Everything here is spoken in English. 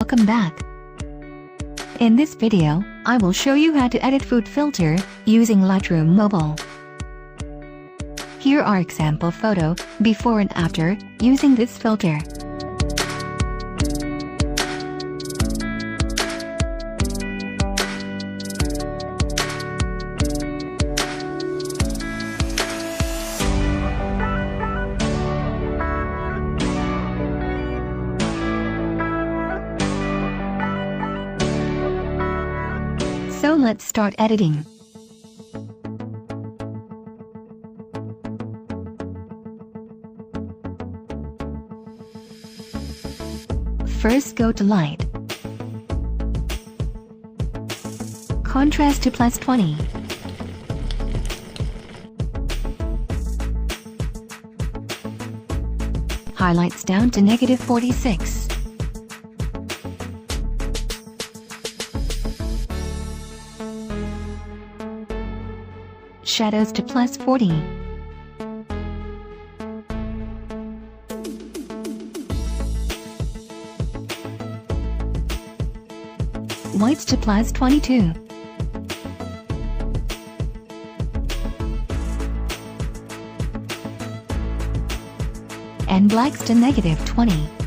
Welcome back. In this video, I will show you how to edit food filter using Lightroom Mobile. Here are example photo, before and after, using this filter. So let's start editing. First go to light. Contrast to +20. Highlights down to -46. Shadows to +40. Whites to +22. And blacks to -20.